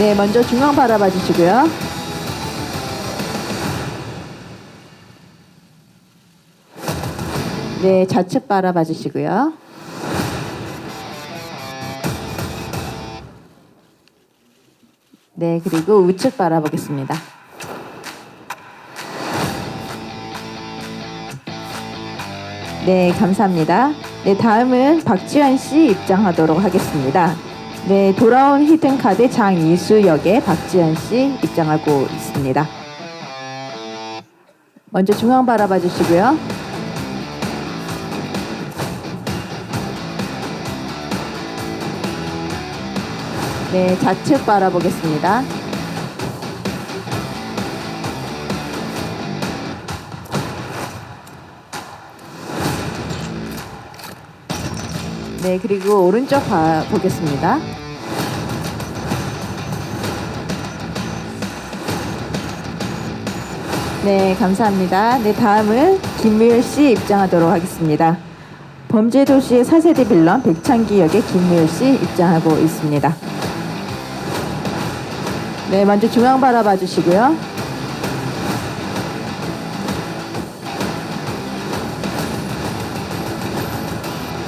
네, 먼저 중앙 바라봐 주시고요. 네, 좌측 바라봐 주시고요. 네, 그리고 우측 바라보겠습니다. 네, 감사합니다. 네, 다음은 박지환 씨 입장하도록 하겠습니다. 네, 돌아온 히든카드 장이수 역의 박지환 씨 입장하고 있습니다. 먼저 중앙 바라봐 주시고요. 네, 좌측 바라보겠습니다. 네, 그리고 오른쪽 보겠습니다. 네, 감사합니다. 네, 다음은 김무열 씨 입장하도록 하겠습니다. 범죄도시의 4세대 빌런 백창기 역의 김무열 씨 입장하고 있습니다. 네, 먼저 중앙 바라봐 주시고요.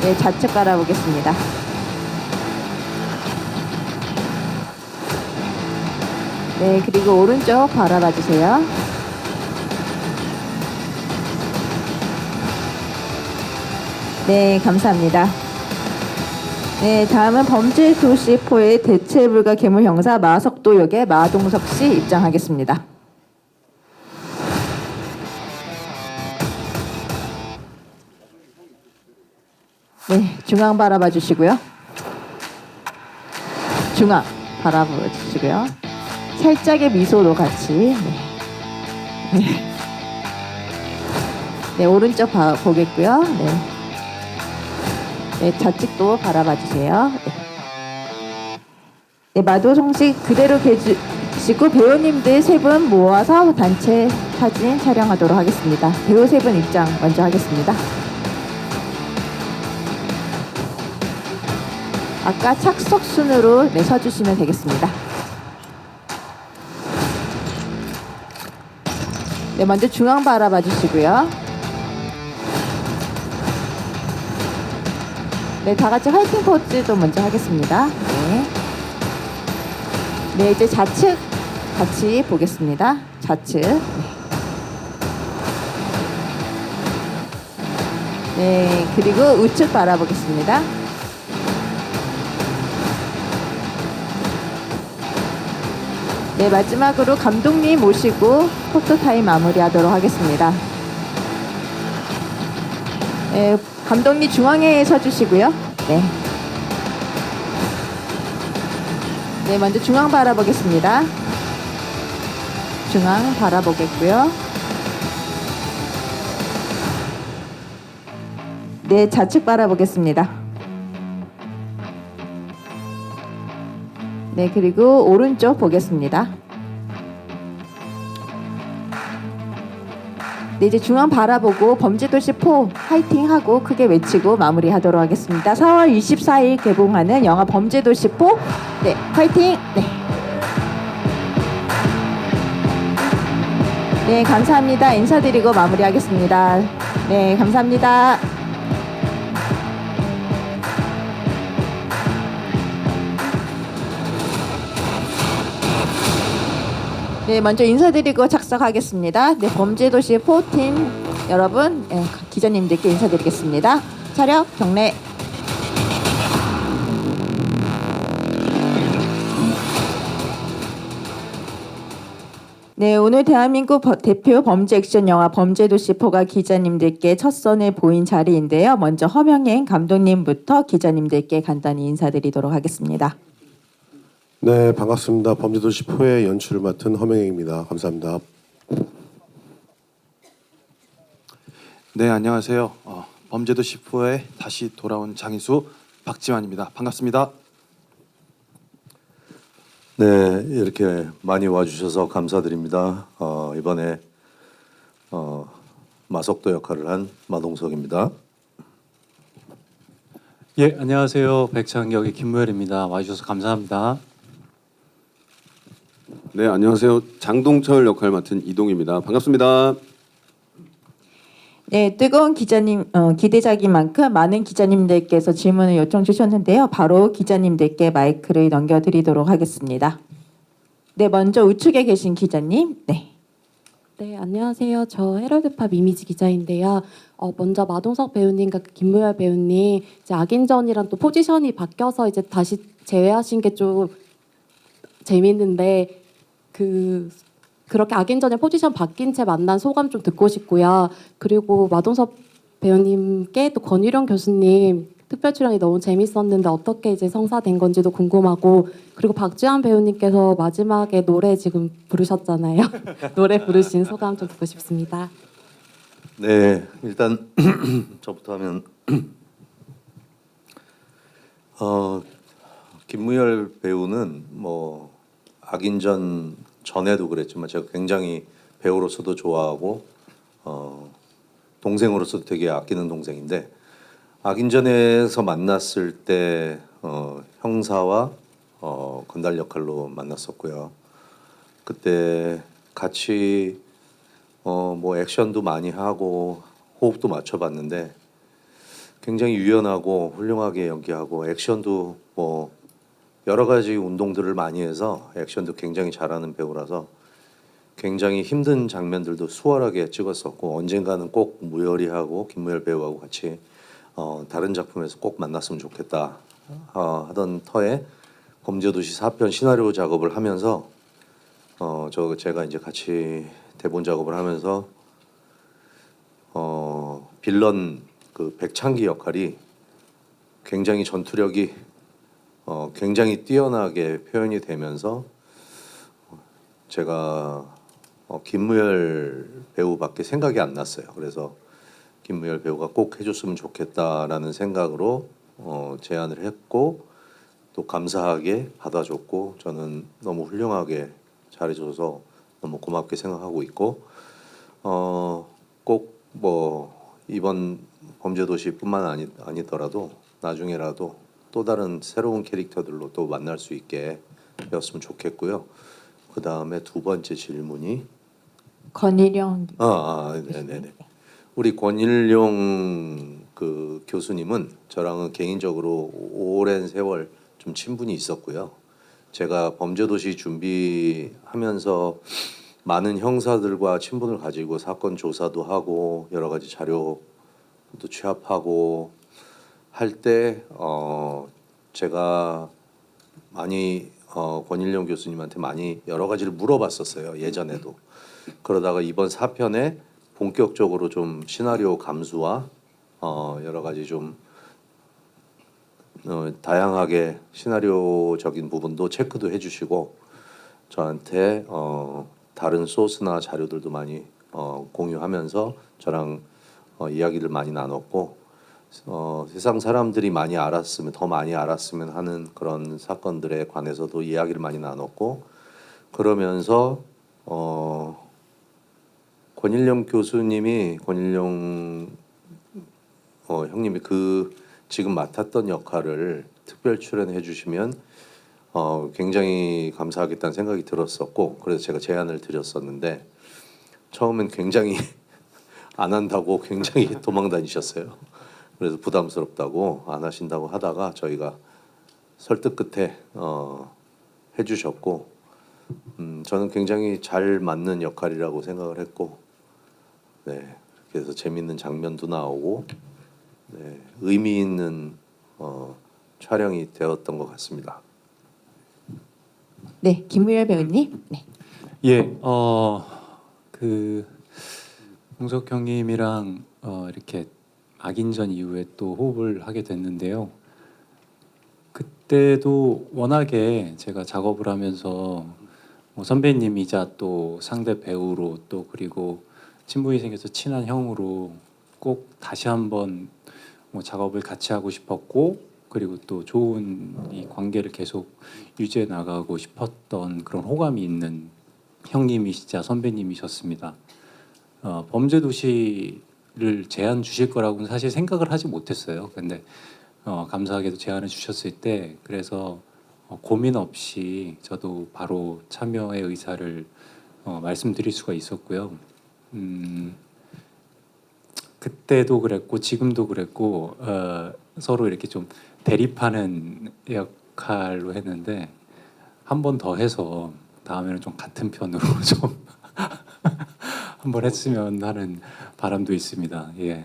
네, 좌측 바라보겠습니다. 네, 그리고 오른쪽 바라봐 주세요. 네, 감사합니다. 네, 다음은 범죄도시4의 대체불가 괴물 형사 마석도 역의 마동석 씨 입장하겠습니다. 네, 중앙 바라봐 주시고요. 중앙 바라봐 주시고요. 살짝의 미소로 같이. 네, 네. 네, 오른쪽 보겠고요. 네. 네, 좌측도 바라봐 주세요. 네. 네, 마도성식 그대로 계시고 배우님들 3분 모아서 단체 사진 촬영하도록 하겠습니다. 배우 3분 입장 먼저 하겠습니다. 아까 착석 순으로 네, 서주시면 되겠습니다. 네, 먼저 중앙 바라봐 주시고요. 네, 다 같이 화이팅 포즈도 먼저 하겠습니다. 네. 네, 이제 좌측 같이 보겠습니다. 좌측. 네. 네, 그리고 우측 바라보겠습니다. 네, 마지막으로 감독님 모시고 포토타임 마무리하도록 하겠습니다. 네, 감독님 중앙에 서주시고요. 네. 네, 먼저 중앙 바라보겠습니다. 중앙 바라보겠고요. 네, 좌측 바라보겠습니다. 네, 그리고 오른쪽 보겠습니다. 네, 이제 중앙 바라보고 범죄도시4 화이팅하고 크게 외치고 마무리하도록 하겠습니다. 4월 24일 개봉하는 영화 범죄도시4 네, 화이팅! 네. 네, 감사합니다. 인사드리고 마무리하겠습니다. 네, 감사합니다. 네, 먼저 인사드리고 착석하겠습니다. 네, 범죄도시 4팀 여러분, 네, 기자님들께 인사드리겠습니다. 차렷, 경례. 네, 오늘 대한민국 대표 범죄 액션 영화 범죄도시4가 기자님들께 첫 선을 보인 자리인데요. 먼저 허명행 감독님부터 기자님들께 간단히 인사드리도록 하겠습니다. 네, 반갑습니다. 범죄도시4의 연출을 맡은 허명행입니다. 감사합니다. 네, 안녕하세요. 범죄도시4에 다시 돌아온 장이수 박지환입니다. 반갑습니다. 네, 이렇게 많이 와주셔서 감사드립니다. 이번에 마석도 역할을 한 마동석입니다. 예, 안녕하세요. 백창역의 김무열입니다. 와주셔서 감사합니다. 네, 안녕하세요. 장동철 역할 맡은 이동입니다. 반갑습니다. 네, 뜨거운 기대작인 만큼 많은 기자님들께서 질문을 요청 주셨는데요. 바로 기자님들께 마이크를 넘겨드리도록 하겠습니다. 네, 먼저 우측에 계신 기자님. 네. 네, 안녕하세요. 저 헤럴드팝 이미지 기자인데요. 먼저 마동석 배우님과 김무열 배우님 이제 악인전이랑 또 포지션이 바뀌어서 이제 다시 재회하신 게 좀 재밌는데 그렇게 악인전의 포지션 바뀐 채 만난 소감 좀 듣고 싶고요. 그리고 마동석 배우님께 또 권유령 교수님 특별 출연이 너무 재밌었는데 어떻게 이제 성사된 건지도 궁금하고, 그리고 박지환 배우님께서 마지막에 노래 지금 부르셨잖아요. 노래 부르신 소감 좀 듣고 싶습니다. 네, 일단 저부터 하면 김무열 배우는 뭐 악인전 전에도 그랬지만 제가 굉장히 배우로서도 좋아하고 동생으로서도 되게 아끼는 동생인데, 악인전에서 만났을 때 형사와 건달 역할로 만났었고요. 그때 같이 뭐 액션도 많이 하고 호흡도 맞춰봤는데 굉장히 유연하고 훌륭하게 연기하고, 액션도 뭐 여러 가지 운동들을 많이 해서 액션도 굉장히 잘하는 배우라서 굉장히 힘든 장면들도 수월하게 찍었었고, 언젠가는 꼭 무열이하고 김무열 배우하고 같이 다른 작품에서 꼭 만났으면 좋겠다 하던 터에 범죄도시 4편 시나리오 작업을 하면서 제가 이제 같이 대본 작업을 하면서 빌런 그 백창기 역할이 굉장히 전투력이 굉장히 뛰어나게 표현이 되면서 제가 김무열 배우밖에 생각이 안 났어요. 그래서 김무열 배우가 꼭 해줬으면 좋겠다라는 생각으로 제안을 했고, 또 감사하게 받아줬고, 저는 너무 훌륭하게 잘해줘서 너무 고맙게 생각하고 있고, 꼭 뭐 이번 범죄도시뿐만 아니더라도 나중에라도 또 다른 새로운 캐릭터들로 또 만날 수 있게 되었으면 좋겠고요. 그 다음에 두 번째 질문이 권일영. 네네네. 우리 권일용 그 교수님은 저랑은 개인적으로 오랜 세월 좀 친분이 있었고요. 제가 범죄도시 준비하면서 많은 형사들과 친분을 가지고 사건 조사도 하고 여러 가지 자료도 취합하고 할 때 제가 많이 권일용 교수님한테 많이 여러 가지를 물어봤었어요. 예전에도. 그러다가 이번 4편에 본격적으로 좀 시나리오 감수와 여러 가지 좀 다양하게 시나리오적인 부분도 체크도 해주시고, 저한테 다른 소스나 자료들도 많이 공유하면서 저랑 이야기를 많이 나눴고, 세상 사람들이 많이 알았으면, 더 많이 알았으면 하는 그런 사건들에 관해서도 이야기를 많이 나눴고, 그러면서 권일용 형님이 그 지금 맡았던 역할을 특별 출연해 주시면 굉장히 감사하겠다는 생각이 들었었고, 그래서 제가 제안을 드렸었는데 처음엔 굉장히 안 한다고 굉장히 도망 다니셨어요. 그래서 부담스럽다고 안 하신다고 하다가 저희가 설득 끝에 해주셨고, 저는 굉장히 잘 맞는 역할이라고 생각을 했고, 네, 그래서 재밌는 장면도 나오고, 네, 의미 있는 촬영이 되었던 것 같습니다. 네, 김무열 배우님. 네. 예, 그 홍석 형님이랑 이렇게 악인전 이후에 또 호흡을 하게 됐는데요. 그때도 워낙에 제가 작업을 하면서 뭐 선배님이자 또 상대 배우로 또 그리고 친분이 생겨서 친한 형으로 꼭 다시 한번 뭐 작업을 같이 하고 싶었고, 그리고 또 좋은 이 관계를 계속 유지해 나가고 싶었던 그런 호감이 있는 형님이시자 선배님이셨습니다. 범죄도시를 제안 주실 거라고는 사실 생각을 하지 못했어요. 근데 감사하게도 제안을 주셨을 때, 그래서 고민 없이 저도 바로 참여의 의사를 말씀드릴 수가 있었고요. 그때도 그랬고 지금도 그랬고 서로 이렇게 좀 대립하는 역할로 했는데 한 번 더 해서 다음에는 좀 같은 편으로 좀 한번 했으면 하는 바람도 있습니다. 예.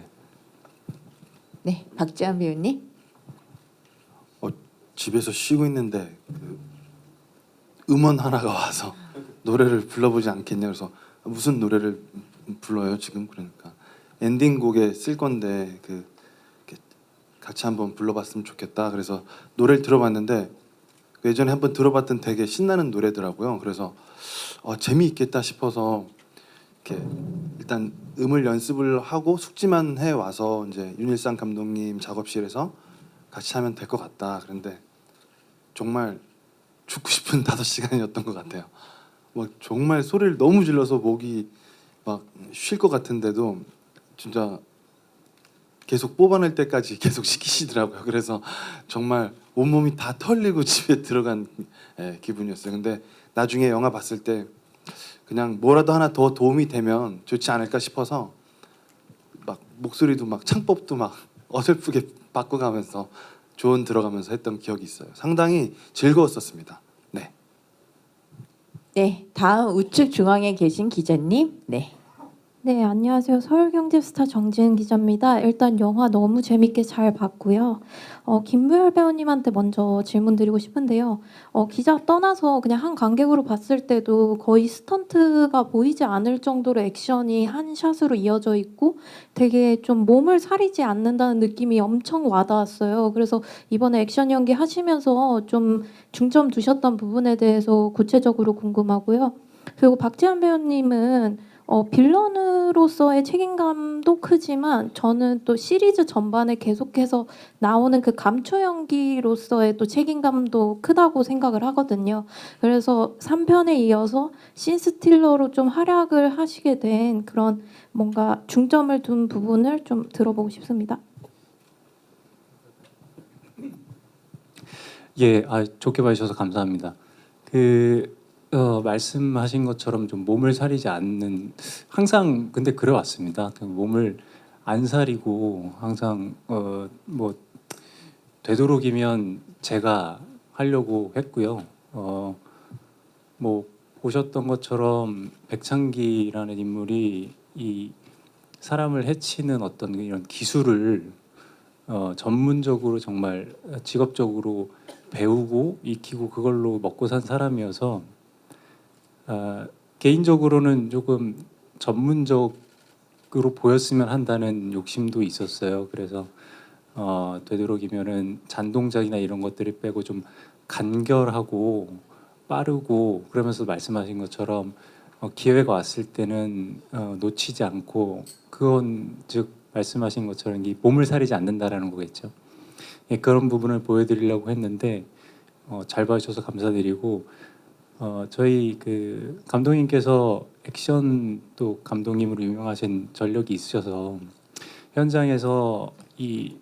네, 박지원 배우님. 집에서 쉬고 있는데 그 음원 하나가 와서 노래를 불러보지 않겠냐 그래서 무슨 노래를 불러요 지금 그러니까 엔딩곡에 쓸 건데 이렇게 같이 한번 불러봤으면 좋겠다 그래서 노래를 들어봤는데 예전에 한번 들어봤던 되게 신나는 노래더라고요. 그래서 재미있겠다 싶어서 이렇게 일단 음을 연습을 하고 숙지만 해 와서 이제 윤일상 감독님 작업실에서 같이 하면 될 것 같다. 그런데 정말 죽고 싶은 5시간이었던 것 같아요. 뭐 정말 소리를 너무 질러서 목이 막 쉴 것 같은데도 진짜 계속 뽑아낼 때까지 계속 시키시더라고요. 그래서 정말 온몸이 다 털리고 집에 들어간 기분이었어요. 근데 나중에 영화 봤을 때 그냥 뭐라도 하나 더 도움이 되면 좋지 않을까 싶어서 막 목소리도 막 창법도 막 어설프게 바꿔가면서 조언 들어가면서 했던 기억이 있어요. 상당히 즐거웠었습니다. 네. 네, 다음 우측 중앙에 계신 기자님. 네. 네, 안녕하세요. 서울경제스타 정지은 기자입니다. 일단 영화 너무 재밌게 잘 봤고요. 김무열 배우님한테 먼저 질문드리고 싶은데요. 기자 떠나서 그냥 한 관객으로 봤을 때도 거의 스턴트가 보이지 않을 정도로 액션이 한 샷으로 이어져 있고 되게 좀 몸을 사리지 않는다는 느낌이 엄청 와닿았어요. 그래서 이번에 액션 연기 하시면서 좀 중점 두셨던 부분에 대해서 구체적으로 궁금하고요. 그리고 박지한 배우님은 빌런으로서의 책임감도 크지만 저는 또 시리즈 전반에 계속해서 나오는 그 감초 연기로서의 또 책임감도 크다고 생각을 하거든요. 그래서 3편에 이어서 신스틸러로 좀 활약을 하시게 된 그런 뭔가 중점을 둔 부분을 좀 들어보고 싶습니다. 예, 좋게 봐주셔서 감사합니다. 말씀하신 것처럼 좀 몸을 사리지 않는 항상 근데 그래 왔습니다. 몸을 안 사리고 항상 뭐 되도록이면 제가 하려고 했고요. 뭐 보셨던 것처럼 백창기라는 인물이 이 사람을 해치는 어떤 이런 기술을 전문적으로 정말 직업적으로 배우고 익히고 그걸로 먹고 산 사람이어서 개인적으로는 조금 전문적으로 보였으면 한다는 욕심도 있었어요. 그래서 되도록이면은 잔동작이나 이런 것들을 빼고 좀 간결하고 빠르고 그러면서 말씀하신 것처럼 기회가 왔을 때는 놓치지 않고 그건 즉 말씀하신 것처럼 이 몸을 사리지 않는다라는 거겠죠. 예, 그런 부분을 보여드리려고 했는데 잘 봐주셔서 감사드리고 저희 그 감독님께서 액션 또 감독님으로 유명하신 전력이 있으셔서 현장에서 이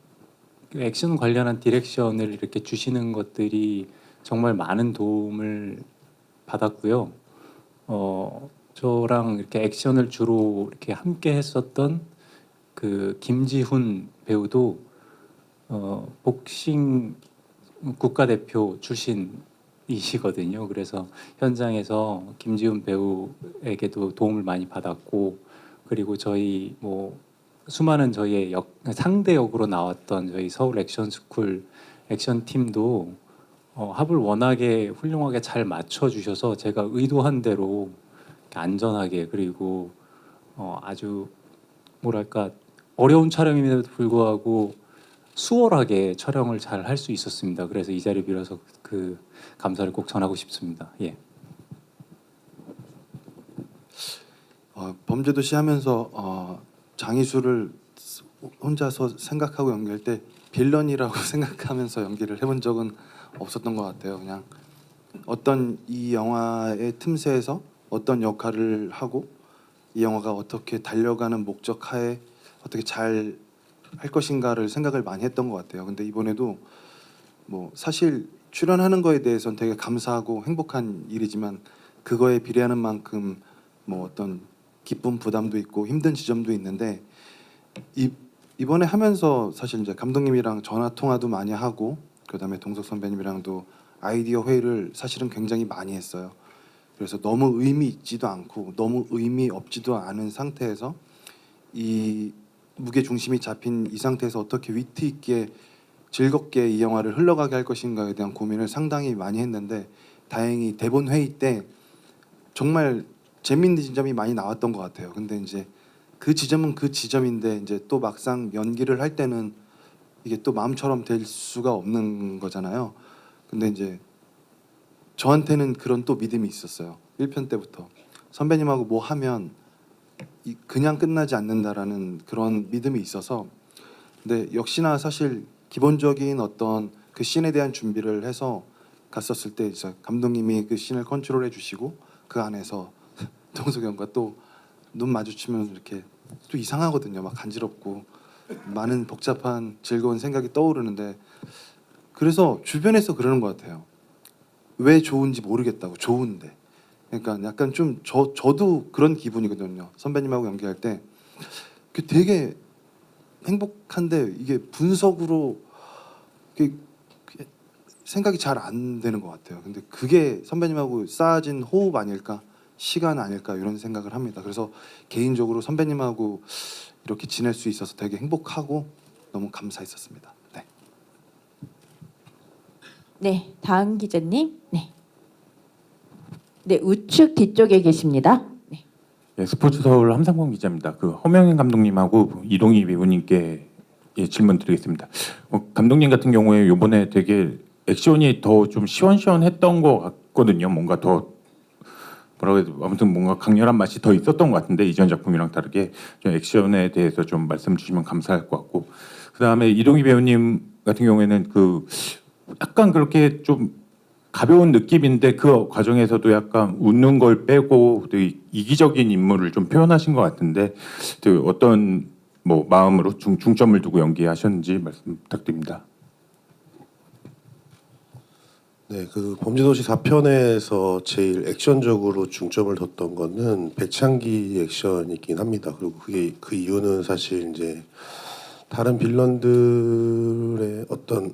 액션 관련한 디렉션을 이렇게 주시는 것들이 정말 많은 도움을 받았고요. 저랑 이렇게 액션을 주로 이렇게 함께 했었던 그 김지훈 배우도 복싱 국가대표 출신이시거든요. 그래서 현장에서 김지훈 배우에게도 도움을 많이 받았고 그리고 저희 뭐 수많은 저희의 상대 역으로 나왔던 저희 서울 액션 스쿨 액션 팀도 합을 워낙에 훌륭하게 잘 맞춰 주셔서 제가 의도한 대로 안전하게 그리고 아주 뭐랄까 어려운 촬영임에도 불구하고 수월하게 촬영을 잘 할 수 있었습니다. 그래서 이 자리 빌어서 그 감사를 꼭 전하고 싶습니다. 예. 범죄도시 하면서 장이수를 혼자서 생각하고 연기할 때 빌런이라고 생각하면서 연기를 해본 적은 없었던 것 같아요. 그냥 어떤 이 영화의 틈새에서 어떤 역할을 하고 이 영화가 어떻게 달려가는 목적 하에 어떻게 잘 할 것인가를 생각을 많이 했던 것 같아요. 근데 이번에도 뭐 사실 출연하는 거에 대해서는 되게 감사하고 행복한 일이지만 그거에 비례하는 만큼 뭐 어떤 기쁨 부담도 있고 힘든 지점도 있는데 이번에 하면서 사실 이제 감독님이랑 전화 통화도 많이 하고 그다음에 동석 선배님이랑도 아이디어 회의를 사실은 굉장히 많이 했어요. 그래서 너무 의미 있지도 않고 너무 의미 없지도 않은 상태에서 이 무게 중심이 잡힌 이 상태에서 어떻게 위트 있게 즐겁게 이 영화를 흘러가게 할 것인가에 대한 고민을 상당히 많이 했는데 다행히 대본 회의 때 정말 재밌는 지점이 많이 나왔던 것 같아요. 근데 이제 그 지점은 그 지점인데 이제 또 막상 연기를 할 때는 이게 또 마음처럼 될 수가 없는 거잖아요. 근데 이제 저한테는 그런 또 믿음이 있었어요. 1편 때부터 선배님하고 뭐 하면 그냥 끝나지 않는다라는 그런 믿음이 있어서. 근데 역시나 사실 기본적인 어떤 그 씬에 대한 준비를 해서 갔었을 때 이제 감독님이 그 씬을 컨트롤해 주시고 그 안에서 동석이 형과 또 눈 마주치면 이렇게 또 이상하거든요. 막 간지럽고 많은 복잡한 즐거운 생각이 떠오르는데 그래서 주변에서 그러는 것 같아요. 왜 좋은지 모르겠다고. 좋은데. 그러니까 약간 좀 저도 그런 기분이거든요. 선배님하고 연기할 때 되게 행복한데 이게 분석으로 생각이 잘 안 되는 것 같아요. 근데 그게 선배님하고 쌓아진 호흡 아닐까, 시간 아닐까 이런 생각을 합니다. 그래서 개인적으로 선배님하고 이렇게 지낼 수 있어서 되게 행복하고 너무 감사했었습니다. 네. 네, 다음 기자님. 네. 네, 우측 뒤쪽에 계십니다. 네. 네, 스포츠 서울 함상권 기자입니다. 그 허명인 감독님하고 이동희 배우님께 질문 드리겠습니다. 감독님 같은 경우에 이번에 되게 액션이 더 좀 시원시원했던 것 같거든요. 뭔가 더 뭐라고 해야 되나, 아무튼 뭔가 강렬한 맛이 더 있었던 것 같은데 이전 작품이랑 다르게 좀 액션에 대해서 좀 말씀 주시면 감사할 것 같고, 그 다음에 이동희 배우님 같은 경우에는 그 약간 그렇게 좀 가벼운 느낌인데 그 과정에서도 약간 웃는 걸 빼고 되게 이기적인 인물을 좀 표현하신 것 같은데 그 어떤 뭐 마음으로 중점을 두고 연기하셨는지 말씀 부탁드립니다. 네, 그 범죄도시 4편에서 제일 액션적으로 중점을 뒀던 거는 백창기 액션이긴 합니다. 그리고 그게 그 이유는 사실 이제 다른 빌런들의 어떤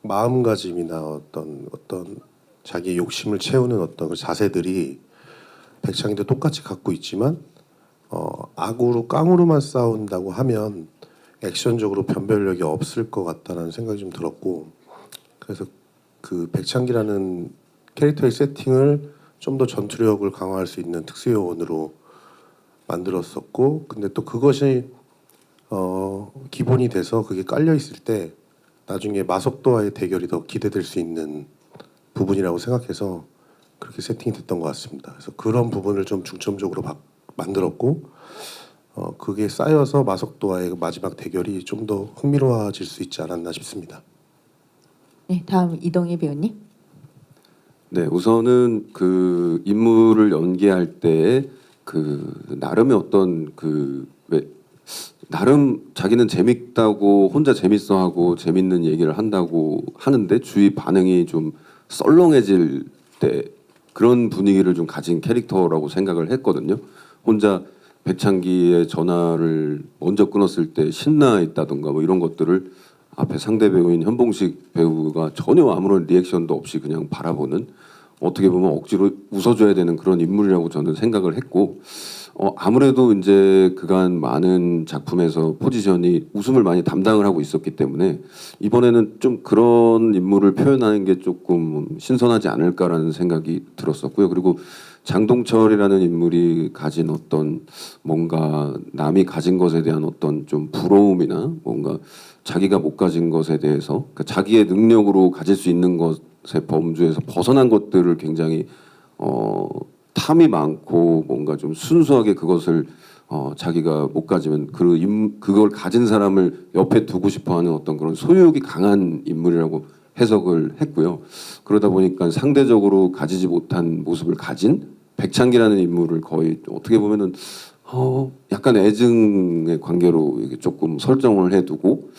마음가짐이나 어떤 자기 욕심을 채우는 어떤 그 자세들이 백창기도 똑같이 갖고 있지만 악으로 깡으로만 싸운다고 하면 액션적으로 변별력이 없을 것 같다는 생각이 좀 들었고, 그래서 그 백창기라는 캐릭터의 세팅을 좀 더 전투력을 강화할 수 있는 특수요원으로 만들었었고, 근데 또 그것이 기본이 돼서 그게 깔려 있을 때 나중에 마석도와의 대결이 더 기대될 수 있는 부분이라고 생각해서 그렇게 세팅이 됐던 것 같습니다. 그래서 그런 부분을 좀 중점적으로 만들었고, 그게 쌓여서 마석도와의 마지막 대결이 좀 더 흥미로워질 수 있지 않았나 싶습니다. 네, 다음 이동희 배우님. 네, 우선은 그 인물을 연기할 때 그 나름의 어떤 나름 자기는 재밌다고 혼자 재밌어하고 재밌는 얘기를 한다고 하는데 주위 반응이 좀 썰렁해질 때 그런 분위기를 좀 가진 캐릭터라고 생각을 했거든요. 혼자 백창기의 전화를 먼저 끊었을 때 신나 있다던가 뭐 이런 것들을 앞에 상대 배우인 현봉식 배우가 전혀 아무런 리액션도 없이 그냥 바라보는, 어떻게 보면 억지로 웃어줘야 되는 그런 인물이라고 저는 생각을 했고, 아무래도 이제 그간 많은 작품에서 포지션이 웃음을 많이 담당을 하고 있었기 때문에 이번에는 좀 그런 인물을 표현하는 게 조금 신선하지 않을까라는 생각이 들었었고요. 그리고 장동철이라는 인물이 가진 어떤 뭔가 남이 가진 것에 대한 어떤 좀 부러움이나 뭔가 자기가 못 가진 것에 대해서 그러니까 자기의 능력으로 가질 수 있는 것의 범주에서 벗어난 것들을 굉장히 탐이 많고 뭔가 좀 순수하게 그것을 자기가 못 가지면 그걸 가진 사람을 옆에 두고 싶어하는 어떤 그런 소유욕이 강한 인물이라고 해석을 했고요. 그러다 보니까 상대적으로 가지지 못한 모습을 가진 백창기라는 인물을 거의 어떻게 보면은 약간 애증의 관계로 이게 조금 설정을 해두고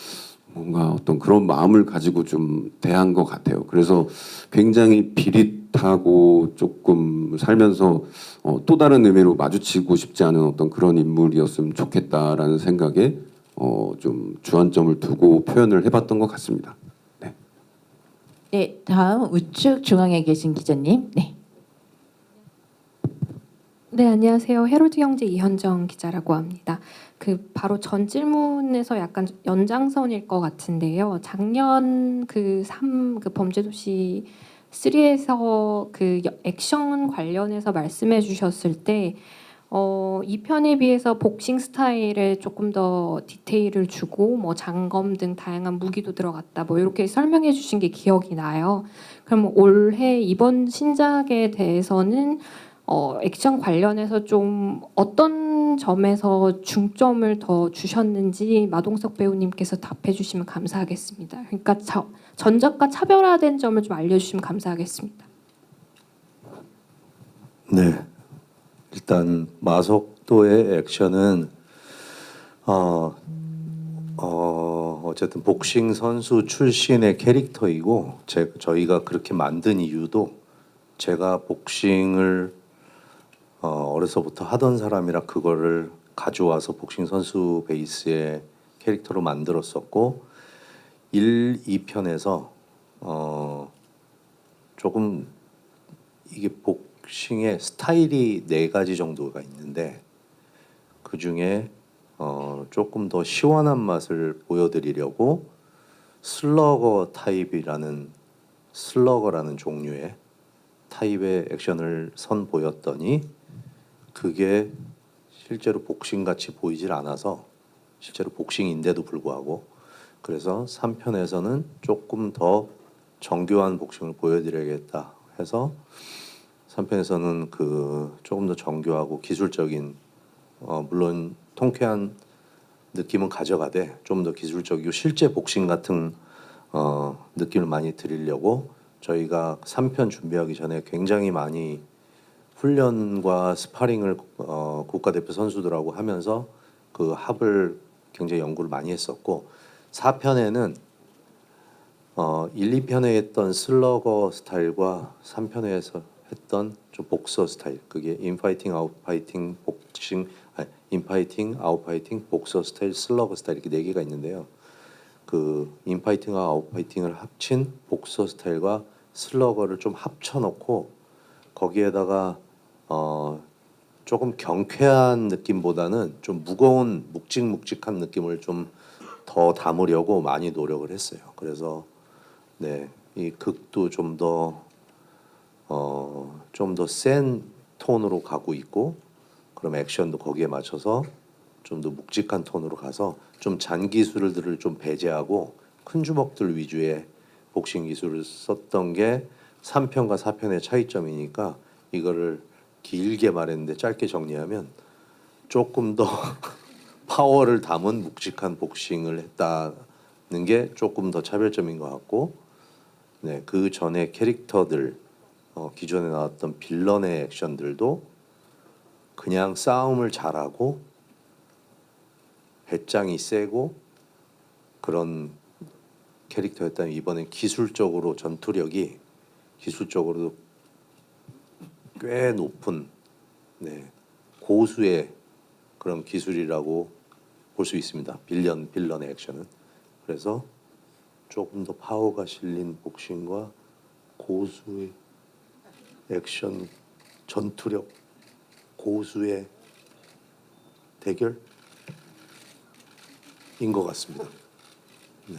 뭔가 어떤 그런 마음을 가지고 좀 대한 것 같아요. 그래서 굉장히 비릿하고 조금 살면서 또 다른 의미로 마주치고 싶지 않은 어떤 그런 인물이었으면 좋겠다라는 생각에 좀 주안점을 두고 표현을 해봤던 것 같습니다. 네. 네, 다음 우측 중앙에 계신 기자님. 네. 네, 안녕하세요. 헤럴드경제 이현정 기자라고 합니다. 바로 전 질문에서 약간 연장선일 것 같은데요. 작년 그 범죄도시 3에서 액션 관련해서 말씀해 주셨을 때 2편에 비해서 복싱 스타일에 조금 더 디테일을 주고 뭐 장검 등 다양한 무기도 들어갔다 뭐 이렇게 설명해 주신 게 기억이 나요. 그럼 올해 이번 신작에 대해서는 액션 관련해서 좀 어떤 점에서 중점을 더 주셨는지 마동석 배우님께서 답해 주시면 감사하겠습니다. 그러니까 전작과 차별화된 점을 좀 알려주시면 감사하겠습니다. 네, 일단 마석도의 액션은 어쨌든 복싱 선수 출신의 캐릭터이고 저희가 그렇게 만든 이유도 제가 복싱을 어려서부터 하던 사람이라 그거를 가져와서 복싱 선수 베이스의 캐릭터로 만들었었고 1, 2편에서 조금 이게 복싱의 스타일이 4가지 정도가 있는데 그 중에 조금 더 시원한 맛을 보여드리려고 슬러거라는 종류의 타입의 액션을 선보였더니 그게 실제로 복싱같이 보이질 않아서 실제로 복싱인데도 불구하고 그래서 3편에서는 조금 더 정교한 복싱을 보여드려야겠다 해서 3편에서는 조금 더 정교하고 기술적인 물론 통쾌한 느낌은 가져가되 좀 더 기술적이고 실제 복싱 같은 느낌을 많이 드리려고 저희가 3편 준비하기 전에 굉장히 많이 훈련과 스파링을 국가대표 선수들하고 하면서 그 합을 굉장히 연구를 많이 했었고 4편에는 1, 2편에 했던 슬러거 스타일과 3편에서 했던 좀 복서 스타일 그게 인파이팅, 아웃파이팅, 인파이팅, 아웃파이팅, 복서 스타일, 슬러거 스타일 이렇게 4개가 있는데요. 인파이팅과 아웃파이팅을 합친 복서 스타일과 슬러거를 좀 합쳐놓고 거기에다가 조금 경쾌한 느낌보다는 좀 무거운 묵직묵직한 느낌을 좀 더 담으려고 많이 노력을 했어요. 그래서 네, 이 극도 좀 더 센 톤으로 가고 있고 그럼 액션도 거기에 맞춰서 좀 더 묵직한 톤으로 가서 좀 잔기술들을 좀 배제하고 큰 주먹들 위주의 복싱 기술을 썼던 게 3편과 4편의 차이점이니까 이거를 길게 말했는데 짧게 정리하면 조금 더 파워를 담은 묵직한 복싱을 했다는 게 조금 더 차별점인 것 같고 네, 그 전에 캐릭터들 기존에 나왔던 빌런의 액션들도 그냥 싸움을 잘하고 배짱이 세고 그런 캐릭터였다면 이번엔 기술적으로 전투력이 기술적으로도 꽤 높은 네, 고수의 그런 기술이라고 볼 수 있습니다. 빌런의 액션은 그래서 조금 더 파워가 실린 복싱과 고수의 액션 전투력 고수의 대결인 것 같습니다. 네.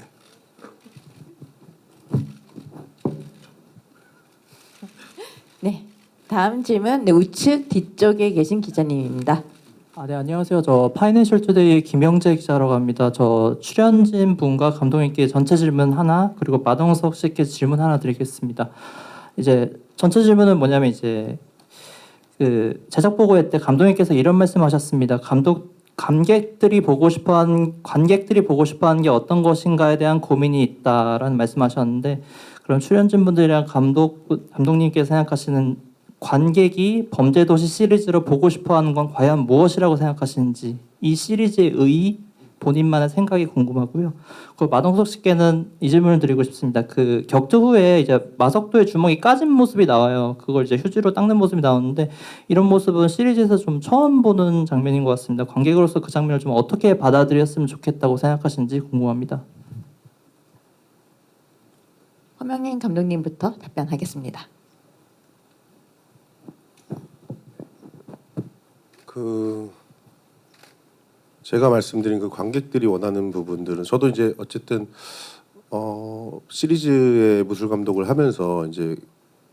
네. 다음 질문 우측 뒤쪽에 계신 기자님입니다. 네, 안녕하세요. 저 파이낸셜 투데이 김영재 기자라고 합니다. 저 출연진 분과 감독님께 전체 질문 하나 그리고 마동석 씨께 질문 하나 드리겠습니다. 이제 전체 질문은 뭐냐면 이제 제작 보고회 때 감독님께서 이런 말씀하셨습니다. 관객들이 보고 싶어하는 게 어떤 것인가에 대한 고민이 있다라는 말씀하셨는데 그럼 출연진 분들이랑 감독님께서 생각하시는 관객이 범죄도시 시리즈로 보고 싶어하는 건 과연 무엇이라고 생각하시는지 이 시리즈의 본인만의 생각이 궁금하고요. 그 마동석 씨께는 이 질문을 드리고 싶습니다. 그 격투 후에 이제 마석도의 주먹이 까진 모습이 나와요. 그걸 이제 휴지로 닦는 모습이 나오는데 이런 모습은 시리즈에서 좀 처음 보는 장면인 것 같습니다. 관객으로서 그 장면을 좀 어떻게 받아들였으면 좋겠다고 생각하시는지 궁금합니다. 허명행 감독님부터 답변하겠습니다. 제가 말씀드린 그 관객들이 원하는 부분들은 저도 이제 어쨌든 시리즈의 무술 감독을 하면서 이제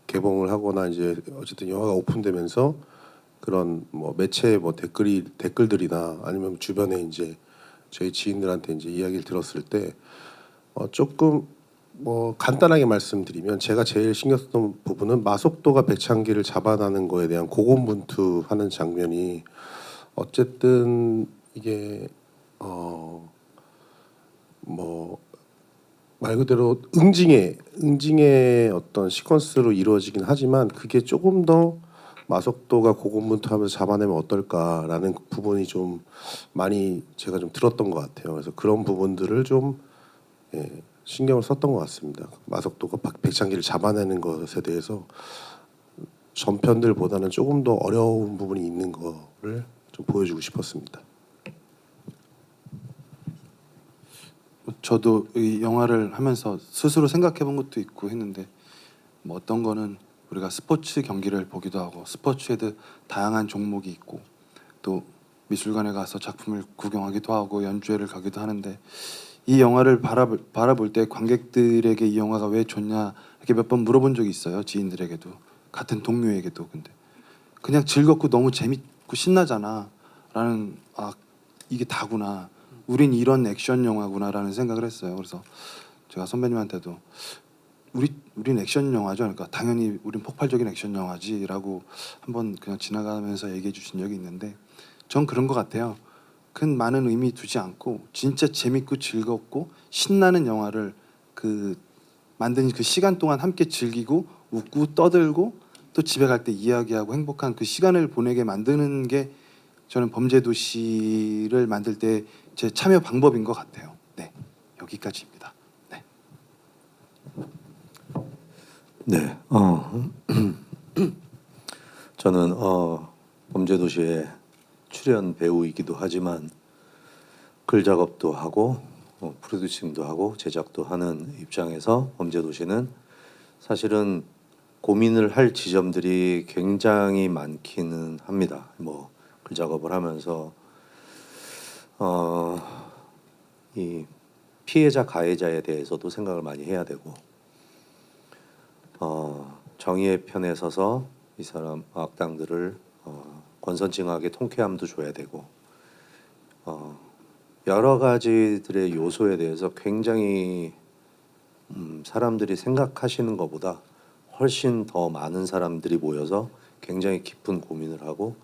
개봉을 하거나 이제 어쨌든 영화가 오픈되면서 그런 뭐 매체 뭐 댓글들이나 아니면 주변에 이제 저희 지인들한테 이제 이야기를 들었을 때 조금 뭐 간단하게 말씀드리면 제가 제일 신경 썼던 부분은 마석도가 백창기를 잡아나는 거에 대한 고군분투하는 장면이 어쨌든 이게 뭐 말 그대로 응징의 어떤 시퀀스로 이루어지긴 하지만 그게 조금 더 마석도가 고군분투하면서 잡아내면 어떨까라는 부분이 좀 많이 제가 좀 들었던 것 같아요. 그래서 그런 부분들을 좀 신경을 썼던 것 같습니다. 마석도가 백창기를 잡아내는 것에 대해서 전편들보다는 조금 더 어려운 부분이 있는 거를 좀 보여주고 싶었습니다. 저도 이 영화를 하면서 스스로 생각해본 것도 있고 했는데 뭐 어떤 거는 우리가 스포츠 경기를 보기도 하고 스포츠에도 다양한 종목이 있고 또 미술관에 가서 작품을 구경하기도 하고 연주회를 가기도 하는데 이 영화를 바라볼 때 관객들에게 이 영화가 왜 좋냐 이렇게 몇 번 물어본 적이 있어요. 지인들에게도 같은 동료에게도. 근데 그냥 즐겁고 너무 재밌고 신나잖아 라는 이게 다구나 우린 이런 액션 영화구나라는 생각을 했어요. 그래서 제가 선배님한테도 우린 액션 영화죠. 그러니까 당연히 우린 폭발적인 액션 영화지라고 한번 그냥 지나가면서 얘기해 주신 적이 있는데 전 그런 것 같아요. 큰 많은 의미 두지 않고 진짜 재밌고 즐겁고 신나는 영화를 만든 그 시간 동안 함께 즐기고 웃고 떠들고 또 집에 갈 때 이야기하고 행복한 그 시간을 보내게 만드는 게 저는 범죄도시를 만들 때 제 참여 방법인 것 같아요. 네, 여기까지입니다. 네. 네, 저는 범죄도시의 출연 배우이기도 하지만 글 작업도 하고 프로듀싱도 하고 제작도 하는 입장에서 범죄도시는 사실은 고민을 할 지점들이 굉장히 많기는 합니다. 뭐 글 작업을 하면서 이 피해자 가해자에 대해서도 생각을 많이 해야 되고 정의의 편에 서서 이 사람 악당들을 권선징악의 통쾌함도 줘야 되고 여러 가지들의 요소에 대해서 굉장히 사람들이 생각하시는 것보다 훨씬 더 많은 사람들이 모여서 굉장히 깊은 고민을 하고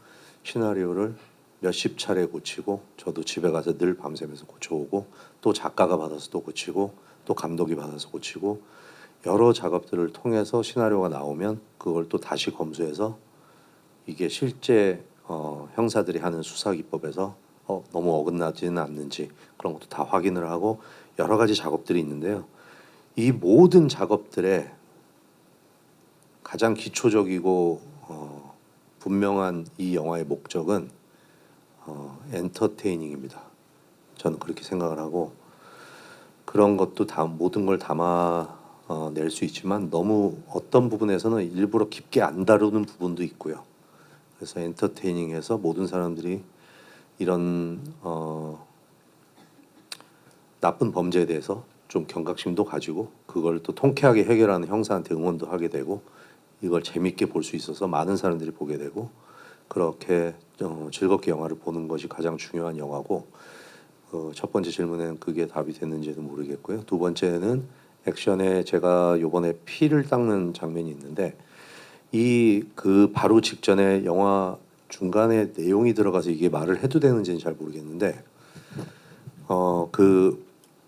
시나리오를 몇십 차례 고치고 저도 집에 가서 늘 밤새면서 고쳐오고 또 작가가 받아서 또 고치고 또 감독이 받아서 고치고 여러 작업들을 통해서 시나리오가 나오면 그걸 또 다시 검수해서 이게 실제 형사들이 하는 수사 기법에서 너무 어긋나지는 않는지 그런 것도 다 확인을 하고 여러 가지 작업들이 있는데요. 이 모든 작업들의 가장 기초적이고 분명한 이 영화의 목적은 엔터테이닝입니다. 저는 그렇게 생각을 하고 그런 것도 다 모든 걸 담아낼 수 있지만 너무 어떤 부분에서는 일부러 깊게 안 다루는 부분도 있고요. 그래서 엔터테이닝해서 모든 사람들이 이런 나쁜 범죄에 대해서 좀 경각심도 가지고 그걸 또 통쾌하게 해결하는 형사한테 응원도 하게 되고 이걸 재밌게 볼 수 있어서 많은 사람들이 보게 되고 그렇게 즐겁게 영화를 보는 것이 가장 중요한 영화고 첫 번째 질문에는 그게 답이 됐는지는 모르겠고요. 두 번째는 액션에 제가 요번에 피를 닦는 장면이 있는데 그 바로 직전에 영화 중간에 내용이 들어가서 이게 말을 해도 되는지는 잘 모르겠는데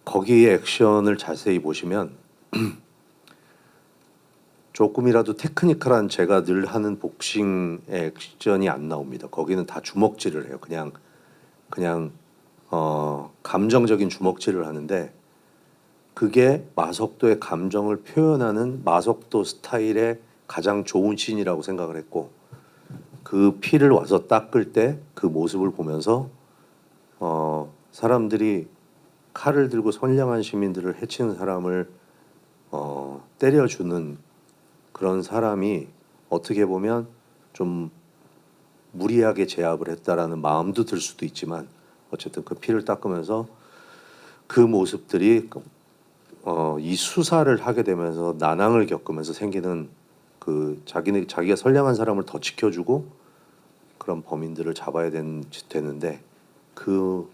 거기에 액션을 자세히 보시면 조금이라도 테크니컬한 제가 늘 하는 복싱 액션이 안 나옵니다. 거기는 다 주먹질을 해요. 그냥 감정적인 주먹질을 하는데 그게 마석도의 감정을 표현하는 마석도 스타일의 가장 좋은 씬이라고 생각을 했고 그 피를 와서 닦을 때 그 모습을 보면서 사람들이 칼을 들고 선량한 시민들을 해치는 사람을 때려주는 그런 사람이 어떻게 보면 좀 무리하게 제압을 했다라는 마음도 들 수도 있지만 어쨌든 그 피를 닦으면서 그 모습들이 이 수사를 하게 되면서 난항을 겪으면서 생기는 그 자기가 선량한 사람을 더 지켜주고 그런 범인들을 잡아야 되는데 그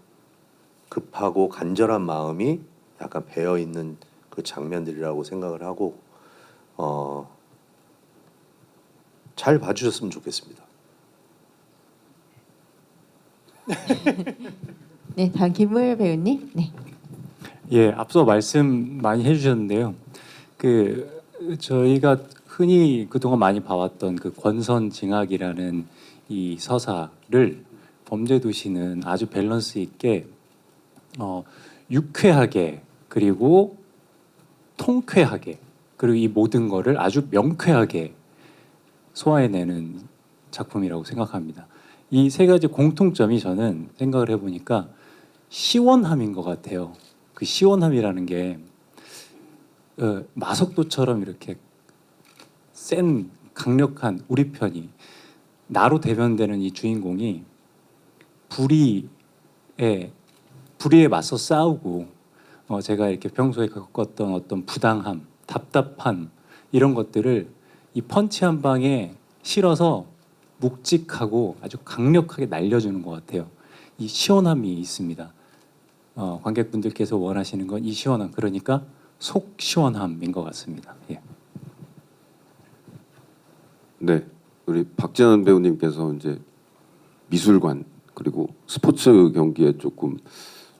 급하고 간절한 마음이 약간 배어 있는 그 장면들이라고 생각을 하고 잘 봐주셨으면 좋겠습니다. 네, 다음 김무열 배우님. 네. 예, 앞서 말씀 많이 해주셨는데요. 그 저희가 흔히 그동안 많이 봐왔던 그 권선징악이라는 이 서사를 범죄도시는 아주 밸런스 있게 유쾌하게 그리고 통쾌하게 그리고 이 모든 거를 아주 명쾌하게 소화해내는 작품이라고 생각합니다. 이 세 가지 공통점이 저는 생각을 해보니까 시원함인 것 같아요. 그 시원함이라는 게 마석도처럼 이렇게 센 강력한 우리 편이 나로 대변되는 이 주인공이 불의에 맞서 싸우고 제가 이렇게 평소에 겪었던 어떤 부당함, 답답함 이런 것들을 이 펀치 한 방에 실어서 묵직하고 아주 강력하게 날려주는 것 같아요. 이 시원함이 있습니다. 관객분들께서 원하시는 건 이 시원함, 그러니까 속 시원함인 것 같습니다. 예. 네, 우리 박재현 배우님께서 이제 미술관 그리고 스포츠 경기에 조금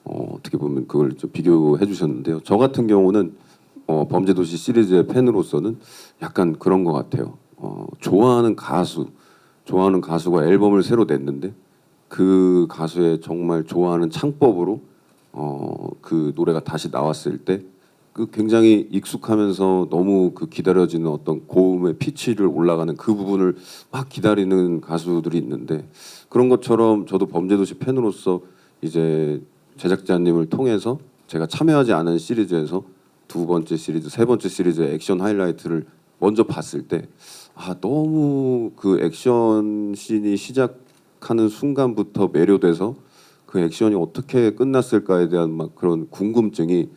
어떻게 보면 그걸 좀 비교해 주셨는데요. 저 같은 경우는 범죄도시 시리즈의 팬으로서는 약간 그런 것 같아요. 좋아하는 가수가 앨범을 새로 냈는데 그 가수의 정말 좋아하는 창법으로 그 노래가 다시 나왔을 때 그 굉장히 익숙하면서 너무 그 기다려지는 어떤 고음의 피치를 올라가는 그 부분을 막 기다리는 가수들이 있는데 그런 것처럼 저도 범죄도시 팬으로서 이제 제작자님을 통해서 제가 참여하지 않은 시리즈에서 두 번째 시리즈, 세 번째 시리즈의 액션 하이라이트를 먼저 봤을 때 너무 그 액션 씬이 시작하는 순간부터 매료돼서 그 액션이 어떻게 끝났을까에 대한 막 그런 궁금증이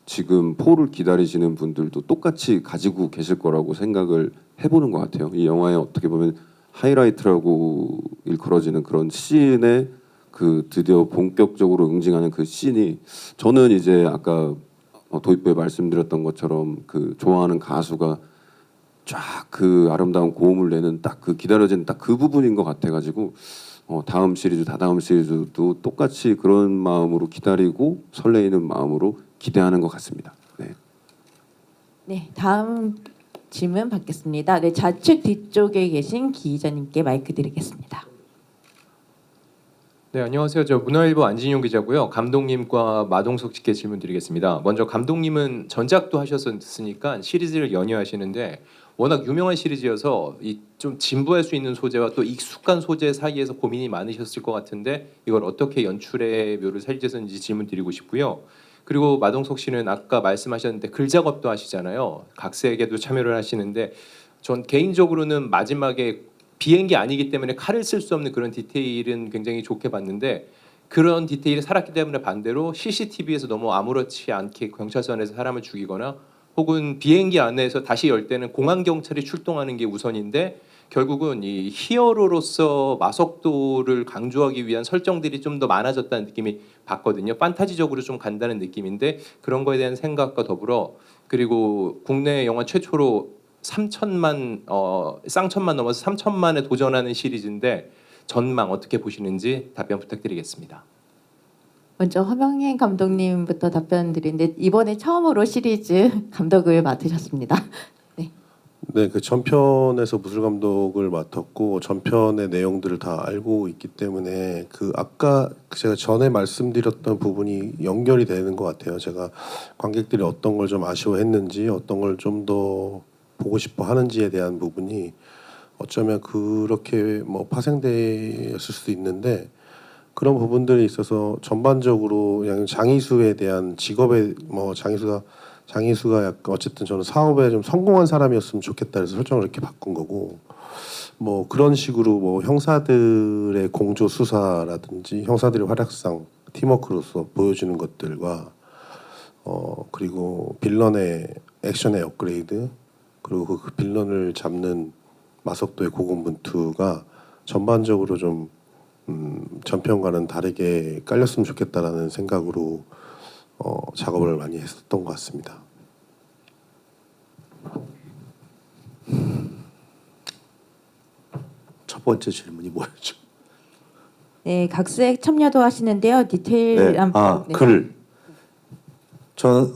지금 포를 기다리시는 분들도 똑같이 가지고 계실 거라고 생각을 해보는 것 같아요. 이 영화에 어떻게 보면 하이라이트라고 일컬어지는 그런 씬에 그 드디어 본격적으로 응징하는 그 씬이 저는 이제 아까 도입부에 말씀드렸던 것처럼 그 좋아하는 가수가 쫙 그 아름다운 고음을 내는 딱 그 기다려지는 딱 그 부분인 것 같아가지고 다음 시리즈, 다다음 시리즈도 똑같이 그런 마음으로 기다리고 설레이는 마음으로 기대하는 것 같습니다. 네. 네, 다음 질문 받겠습니다. 네, 좌측 뒤쪽에 계신 기자님께 마이크 드리겠습니다. 네, 안녕하세요. 저 문화일보 안진용 기자고요. 감독님과 마동석 씨께 질문 드리겠습니다. 먼저 감독님은 전작도 하셨으니까 시리즈를 연이하시는데 워낙 유명한 시리즈여서 좀 진부할 수 있는 소재와 또 익숙한 소재 사이에서 고민이 많으셨을 것 같은데 이걸 어떻게 연출의 묘를 살리셨는지 질문 드리고 싶고요. 그리고 마동석 씨는 아까 말씀하셨는데 글 작업도 하시잖아요. 각색에도 참여를 하시는데 전 개인적으로는 마지막에 비행기 아니기 때문에 칼을 쓸 수 없는 그런 디테일은 굉장히 좋게 봤는데 그런 디테일이 살았기 때문에 반대로 CCTV에서 너무 아무렇지 않게 경찰서 안에서 사람을 죽이거나 혹은 비행기 안에서 다시 열 때는 공안 경찰이 출동하는 게 우선인데 결국은 이 히어로로서 마석도를 강조하기 위한 설정들이 좀 더 많아졌다는 느낌이 받거든요. 판타지적으로 좀 간다는 느낌인데 그런 거에 대한 생각과 더불어 그리고 국내 영화 최초로 3천만 쌍천만 넘어서 3천만에 도전하는 시리즈인데 전망 어떻게 보시는지 답변 부탁드리겠습니다. 먼저 허명행 감독님부터 답변 드리는데 이번에 처음으로 시리즈 감독을 맡으셨습니다. 네. 네, 그 전편에서 무술 감독을 맡았고 전편의 내용들을 다 알고 있기 때문에 그 아까 제가 전에 말씀드렸던 부분이 연결이 되는 것 같아요. 제가 관객들이 어떤 걸 좀 아쉬워했는지, 어떤 걸 좀 더 보고 싶어 하는지에 대한 부분이 어쩌면 그렇게 뭐 파생되었을 수도 있는데, 그런 부분들에 있어서 전반적으로 그냥 장이수에 대한 직업에 뭐 장이수가 약간 어쨌든 저는 사업에 좀 성공한 사람이었으면 좋겠다 그래서 설정을 이렇게 바꾼 거고, 뭐 그런 식으로 뭐 형사들의 공조 수사라든지 형사들의 활약상 팀워크로서 보여주는 것들과 그리고 빌런의 액션의 업그레이드, 그리고 그 빌런을 잡는 마석도의 고군분투가 전반적으로 좀 전편과는 다르게 깔렸으면 좋겠다라는 생각으로 작업을 많이 했었던 것 같습니다. 첫 번째 질문이 뭐였죠? 네, 각색 참여도 하시는데요. 디테일한 네. 글. 저는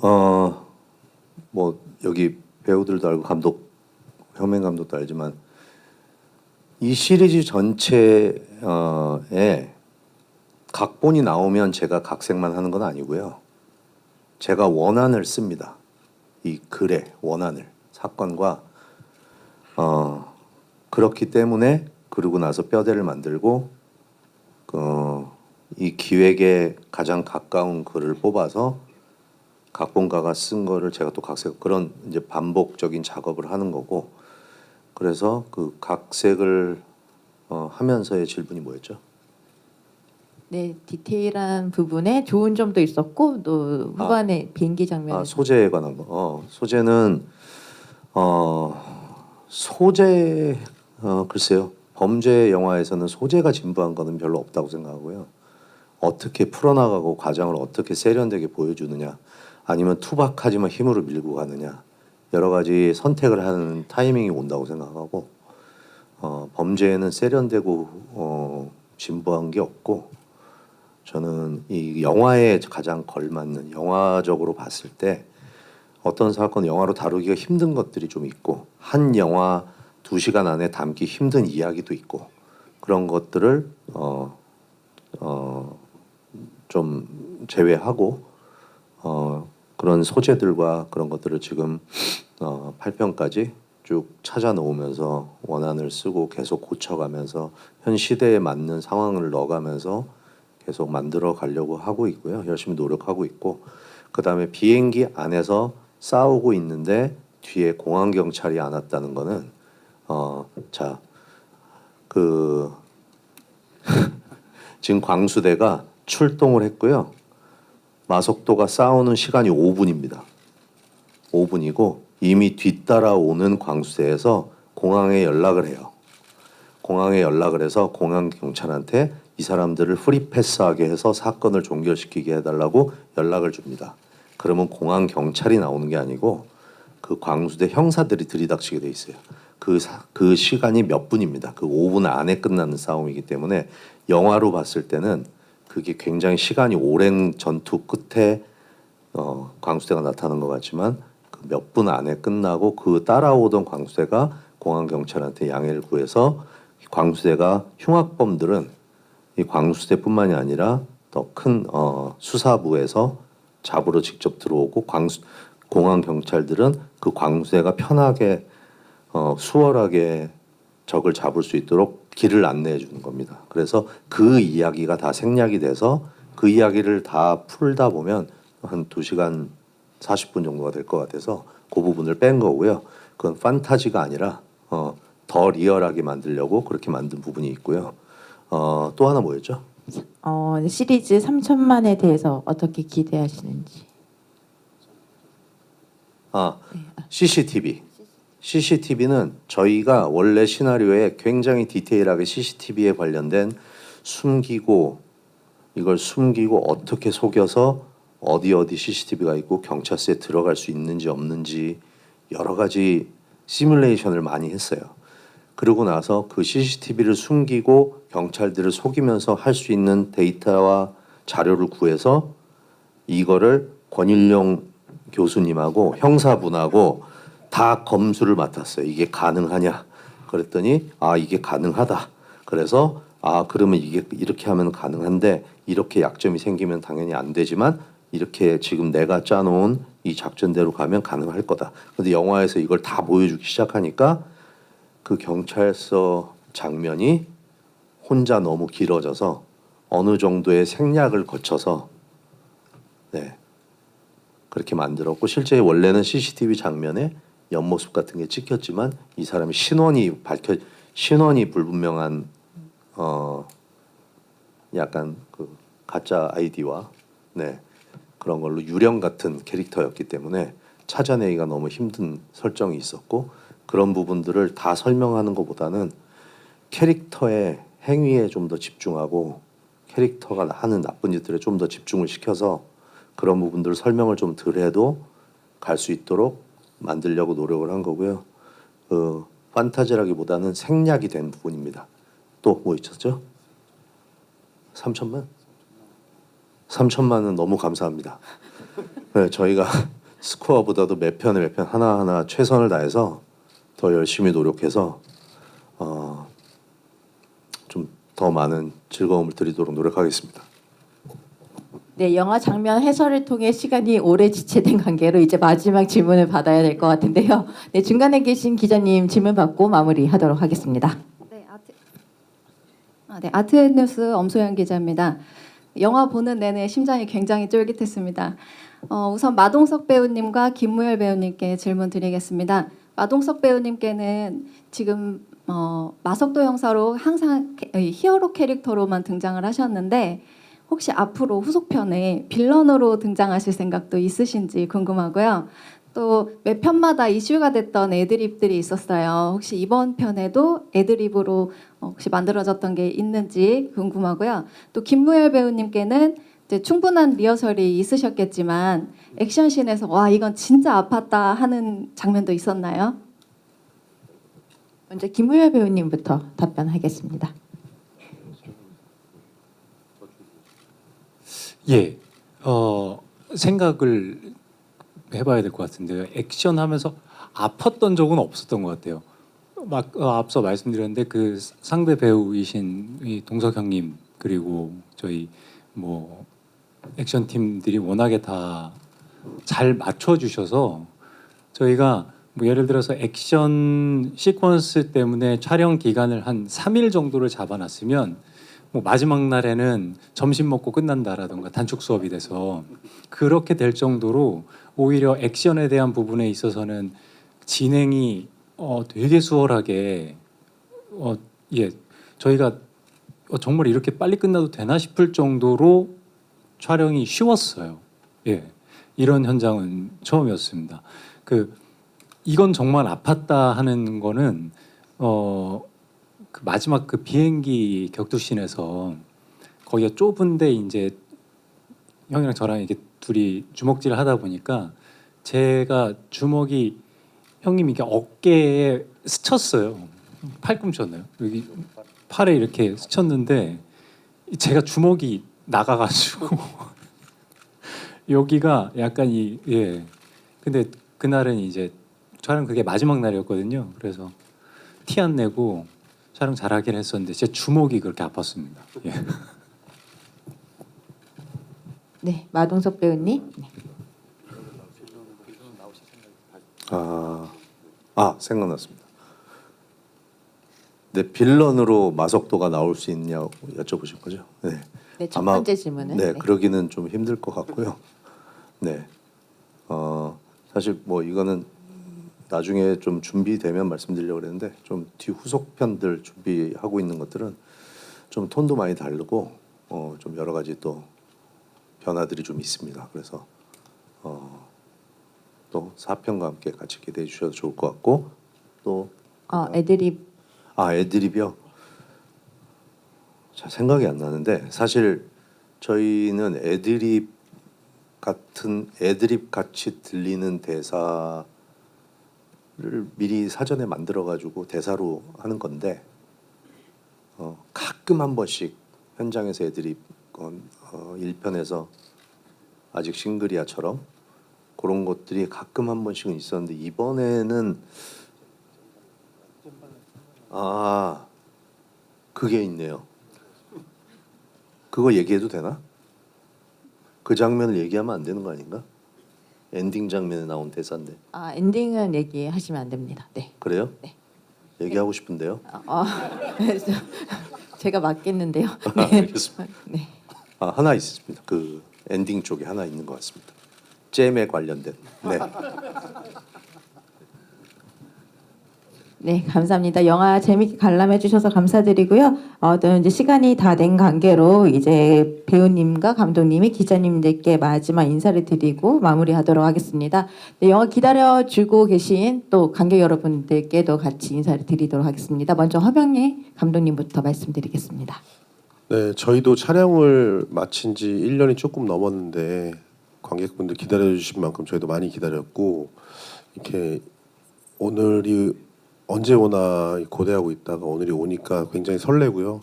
뭐 여기 배우들도 알고 현명 감독도 알지만 이 시리즈 전체에 각본이 나오면 제가 각색만 하는 건 아니고요. 제가 원안을 씁니다. 이 글의 원안을, 사건과 그렇기 때문에 그러고 나서 뼈대를 만들고 이 기획에 가장 가까운 글을 뽑아서 각본가가 쓴 거를 제가 또 각색, 그런 이제 반복적인 작업을 하는 거고, 그래서 그 각색을 하면서의 질문이 뭐였죠? 네, 디테일한 부분에 좋은 점도 있었고 또 후반에 비행기 장면에 소재에 관한 거. 소재는 소재 글쎄요. 범죄 영화에서는 소재가 진부한 거는 별로 없다고 생각하고요. 어떻게 풀어나가고 과정을 어떻게 세련되게 보여주느냐, 아니면 투박하지만 힘으로 밀고 가느냐, 여러 가지 선택을 하는 타이밍이 온다고 생각하고, 범죄에는 세련되고 진부한 게 없고, 저는 이 영화에 가장 걸맞는, 영화적으로 봤을 때 어떤 사건 영화로 다루기가 힘든 것들이 좀 있고, 한 영화 2시간 안에 담기 힘든 이야기도 있고, 그런 것들을 좀 제외하고 그런 소재들과 그런 것들을 지금 8편까지 쭉 찾아 놓으면서 원안을 쓰고 계속 고쳐가면서 현 시대에 맞는 상황을 넣어가면서 계속 만들어 가려고 하고 있고요. 열심히 노력하고 있고, 그다음에 비행기 안에서 싸우고 있는데 뒤에 공항 경찰이 안 왔다는 거는 지금 광수대가 출동을 했고요. 마석도가 싸우는 시간이 5분입니다. 5분이고 이미 뒤따라오는 광수대에서 공항에 연락을 해요. 공항에 연락을 해서 공항 경찰한테 이 사람들을 프리패스하게 해서 사건을 종결시키게 해달라고 연락을 줍니다. 그러면 공항 경찰이 나오는 게 아니고 그 광수대 형사들이 들이닥치게 돼 있어요. 그 시간이 몇 분입니다. 그 5분 안에 끝나는 싸움이기 때문에 영화로 봤을 때는 그게 굉장히 시간이 오랜 전투 끝에 광수대가 나타나는 것 같지만 그 몇 분 안에 끝나고, 그 따라오던 광수대가 공항 경찰한테 양해를 구해서 광수대가 흉악범들은 이 광수대뿐만이 아니라 더 큰 수사부에서 잡으러 직접 들어오고, 공항 경찰들은 그 광수대가 편하게 수월하게 적을 잡을 수 있도록 길을 안내해 주는 겁니다. 그래서 그 이야기가 다 생략이 돼서 그 이야기를 다 풀다 보면 한 2시간 40분 정도가 될 것 같아서 그 부분을 뺀 거고요. 그건 판타지가 아니라 더 리얼하게 만들려고 그렇게 만든 부분이 있고요. 또 하나 뭐였죠? 시리즈 3천만에 대해서 어떻게 기대하시는지. CCTV. CCTV는 저희가 원래 시나리오에 굉장히 디테일하게 CCTV에 관련된 이걸 숨기고 어떻게 속여서 어디 CCTV가 있고 경찰서에 들어갈 수 있는지 없는지 여러 가지 시뮬레이션을 많이 했어요. 그러고 나서 그 CCTV를 숨기고 경찰들을 속이면서 할 수 있는 데이터와 자료를 구해서 이거를 권일용 교수님하고 형사분하고 다 검수를 맡았어요. 이게 가능하냐? 그랬더니 이게 가능하다. 그래서 그러면 이게 이렇게 하면 가능한데 이렇게 약점이 생기면 당연히 안 되지만 이렇게 지금 내가 짜놓은 이 작전대로 가면 가능할 거다. 근데 영화에서 이걸 다 보여주기 시작하니까 그 경찰서 장면이 혼자 너무 길어져서 어느 정도의 생략을 거쳐서 그렇게 만들었고, 실제 원래는 CCTV 장면에 옆모습 같은 게 찍혔지만 이 사람이 신원이 불분명한 약간 그 가짜 아이디와 그런 걸로 유령 같은 캐릭터였기 때문에 찾아내기가 너무 힘든 설정이 있었고, 그런 부분들을 다 설명하는 것보다는 캐릭터의 행위에 좀 더 집중하고 캐릭터가 하는 나쁜 짓들에 좀 더 집중을 시켜서 그런 부분들을 설명을 좀 덜 해도 갈 수 있도록 만들려고 노력을 한 거고요. 판타지라기보다는 생략이 된 부분입니다. 또 뭐 있었죠? 3천만? 3천만은 너무 감사합니다. 네, 저희가 스코어보다도 몇 편에 하나하나 최선을 다해서 더 열심히 노력해서 좀 더 많은 즐거움을 드리도록 노력하겠습니다. 네, 영화 장면 해설을 통해 시간이 오래 지체된 관계로 이제 마지막 질문을 받아야 될 것 같은데요. 네, 중간에 계신 기자님 질문 받고 마무리하도록 하겠습니다. 네, 아트앤뉴스 엄소연 기자입니다. 영화 보는 내내 심장이 굉장히 쫄깃했습니다. 우선 마동석 배우님과 김무열 배우님께 질문 드리겠습니다. 마동석 배우님께는 지금 마석도 형사로 항상 히어로 캐릭터로만 등장을 하셨는데 혹시 앞으로 후속편에 빌런으로 등장하실 생각도 있으신지 궁금하고요. 또 매 편마다 이슈가 됐던 애드립들이 있었어요. 혹시 이번 편에도 애드립으로 혹시 만들어졌던 게 있는지 궁금하고요. 또 김무열 배우님께는 이제 충분한 리허설이 있으셨겠지만 액션씬에서 와 이건 진짜 아팠다 하는 장면도 있었나요? 먼저 김무열 배우님부터 답변하겠습니다. 예, 생각을 해봐야 될 것 같은데요. 액션하면서 아팠던 적은 없었던 것 같아요. 막 앞서 말씀드렸는데 그 상대 배우이신 이 동석 형님 그리고 저희 뭐 액션 팀들이 워낙에 다 잘 맞춰주셔서 저희가 뭐 예를 들어서 액션 시퀀스 때문에 촬영 기간을 한 3일 정도를 잡아놨으면 뭐 마지막 날에는 점심 먹고 끝난다라던가 단축 수업이 돼서 그렇게 될 정도로 오히려 액션에 대한 부분에 있어서는 진행이 되게 수월하게 저희가 정말 이렇게 빨리 끝나도 되나 싶을 정도로 촬영이 쉬웠어요. 예, 이런 현장은 처음이었습니다. 이건 정말 아팠다 하는 거는 그 마지막 그 비행기 격투씬에서 거기가 좁은데 이제 형이랑 저랑 이렇게 둘이 주먹질을 하다 보니까 제가 주먹이 형님이 이렇게 어깨에 스쳤어요. 팔꿈치였나요? 여기 팔에 이렇게 스쳤는데 제가 주먹이 나가가지고 여기가 약간 근데 그날은 이제 촬영 그게 마지막 날이었거든요. 그래서 티 안 내고 촬영 잘하긴 했었는데 제 주먹이 그렇게 아팠습니다. 예. 네, 마동석 배우님. 네. 생각났습니다. 네, 빌런으로 마석도가 나올 수 있냐고 여쭤보실 거죠? 네. 네, 첫 번째 질문은. 네, 그러기는 좀 힘들 것 같고요. 네, 사실 뭐 이거는 나중에 좀 준비되면 말씀드리려고 그랬는데 좀 뒤 후속편들 준비하고 있는 것들은 좀 톤도 많이 다르고 좀 여러 가지 또 변화들이 좀 있습니다. 그래서 또 4편과 함께 같이 기대해 주셔도 좋을 것 같고 또 애드립. 애드립이요. 잘 생각이 안 나는데 사실 저희는 애드립 같이 들리는 대사를 미리 사전에 만들어 가지고 대사로 하는 건데 가끔 한 번씩 현장에서 애드립 1편에서 아직 싱글이야처럼 그런 것들이 가끔 한 번씩은 있었는데 이번에는 그게 있네요. 그거 얘기해도 되나? 그 장면을 얘기하면 안 되는 거 아닌가? 엔딩 장면에 나온 대사인데. 엔딩은 얘기하시면 안 됩니다. 네. 그래요? 네. 얘기하고 싶은데요. 제가 맡겠는데요. 알겠습니다. 네. 하나 있습니다. 그 엔딩 쪽에 하나 있는 것 같습니다. 잼에 관련된. 네. 네, 감사합니다. 영화 재밌게 관람해 주셔서 감사드리고요. 또 이제 시간이 다 된 관계로 이제 배우님과 감독님이 기자님들께 마지막 인사를 드리고 마무리하도록 하겠습니다. 네, 영화 기다려주고 계신 또 관객 여러분들께도 같이 인사를 드리도록 하겠습니다. 먼저 허명희 감독님부터 말씀드리겠습니다. 네, 저희도 촬영을 마친 지 1년이 조금 넘었는데 관객분들 기다려주신 만큼 저희도 많이 기다렸고 이렇게 오늘이 언제 오나 고대하고 있다가 오늘이 오니까 굉장히 설레고요.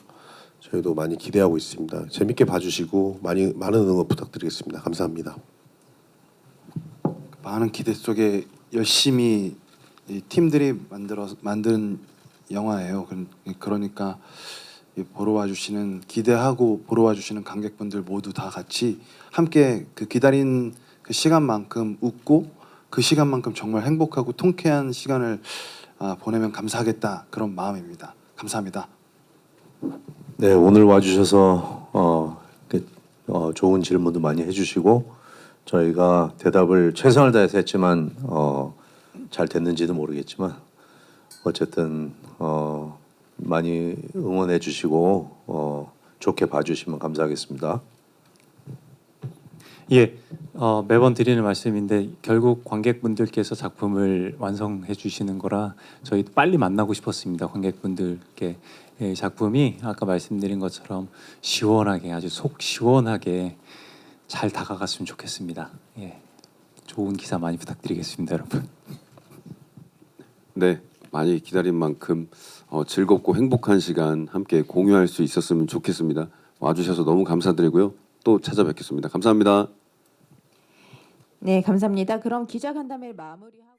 저희도 많이 기대하고 있습니다. 재밌게 봐주시고 많은 응원 부탁드리겠습니다. 감사합니다. 많은 기대 속에 열심히 이 팀들이 만든 영화예요. 그러니까 보러 와주시는 기대하고 보러 와주시는 관객분들 모두 다 같이 함께 그 기다린 그 시간만큼 웃고 그 시간만큼 정말 행복하고 통쾌한 시간을 보내면 감사하겠다 그런 마음입니다. 감사합니다. 네, 오늘 와주셔서 좋은 질문도 많이 해주시고 저희가 대답을 최선을 다해서 했지만 잘 됐는지도 모르겠지만 어쨌든 많이 응원해 주시고 좋게 봐주시면 감사하겠습니다. 예, 매번 드리는 말씀인데 결국 관객분들께서 작품을 완성해 주시는 거라 저희도 빨리 만나고 싶었습니다. 관객분들께 작품이 아까 말씀드린 것처럼 시원하게 아주 속 시원하게 잘 다가갔으면 좋겠습니다. 예, 좋은 기사 많이 부탁드리겠습니다, 여러분. 네, 많이 기다린 만큼 즐겁고 행복한 시간 함께 공유할 수 있었으면 좋겠습니다. 와주셔서 너무 감사드리고요. 또 찾아뵙겠습니다. 감사합니다. 네, 감사합니다. 그럼 기자간담회를 마무리하고